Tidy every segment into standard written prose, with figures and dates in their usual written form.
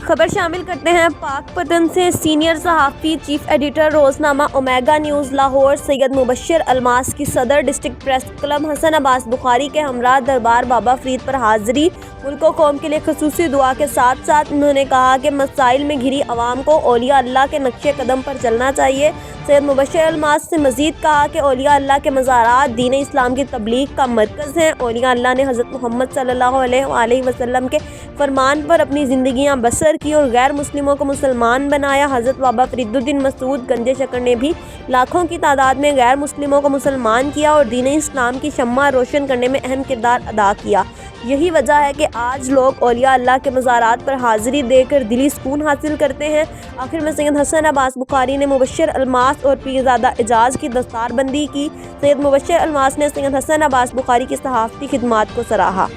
خبر شامل کرتے ہیں پاک پتن سے۔ سینئر صحافی چیف ایڈیٹر روزنامہ اومیگا نیوز لاہور سید مبشر الماس کی صدر ڈسٹرکٹ پریس کلب حسن عباس بخاری کے ہمراہ دربار بابا فرید پر حاضری۔ ملک و قوم کے لیے خصوصی دعا کے ساتھ ساتھ انہوں نے کہا کہ مسائل میں گھری عوام کو اولیاء اللہ کے نقش قدم پر چلنا چاہیے۔ سید مبشر الماس نے مزید کہا کہ اولیاء اللہ کے مزارات دین اسلام کی تبلیغ کا مرکز ہیں۔ اولیاء اللہ نے حضرت محمد صلی اللہ علیہ وآلہ وسلم کے فرمان پر اپنی زندگیاں بسر کی اور غیر مسلموں کو مسلمان بنایا۔ حضرت بابا فرید الدین مسعود گنج شکر نے بھی لاکھوں کی تعداد میں غیر مسلموں کو مسلمان کیا اور دین اسلام کی شمع روشن کرنے میں اہم کردار ادا کیا۔ یہی وجہ ہے کہ آج لوگ اولیاء اللہ کے مزارات پر حاضری دے کر دلی سکون حاصل کرتے ہیں۔ آخر میں سید حسن عباس بخاری نے مبشر الماس اور پیرزادہ اعجاز کی دستار بندی کی۔ سید مبشر الماس نے سید حسن عباس بخاری کی صحافتی خدمات کو سراہا۔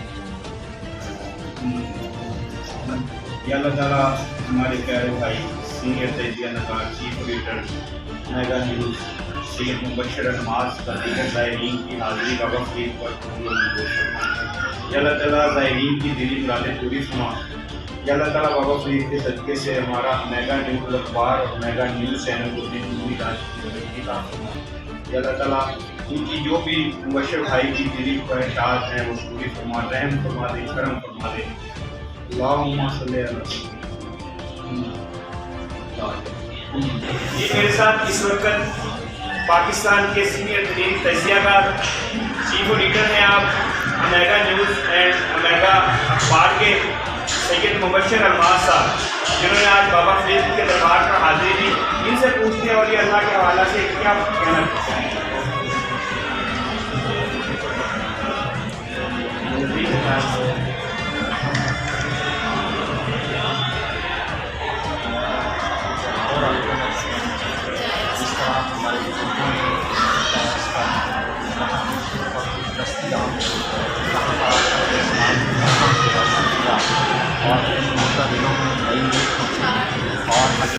اللہ تعالیٰ ہمارے پیارے بھائی سینئر تجزیہ نگار چیف ایڈیٹر اومیگا نیوز سید مبشر الماس کا دیگر زائرین کی حاضری بابا فرید پر قبول منظور فرمائے۔ اللہ تعالیٰ زائرین کی دلی مرادیں پوری فرمائے۔ اللہ تعالیٰ بابا فرید کے صدقے سے ہمارا اومیگا نیوز اخبار اور اومیگا نیوز چینل کو دلی راج کی ترقی عطا فرمائے۔ اللہ تعالیٰ ان کی جو بھی مبشر بھائی کی دلی خواہشات ہیں وہ پوری فرما، رحم فرما دے، کرم فرما دے۔ اللہم صلی علی یہ میرے ساتھ اس وقت پاکستان کے سینئر ترین تجزیہ کار چیف ایڈیٹر ہیں آپ اومیگا نیوز اینڈ اومیگا اخبار کے سید مبشر الماس صاحب، جنہوں نے آج بابا فرید کے دربار پر حاضری دی۔ ان سے پوچھتے ہیں اور یہ اللہ کے حوالہ سے کیا کہنا چاہتے ہیں۔ اور ان دنوں میں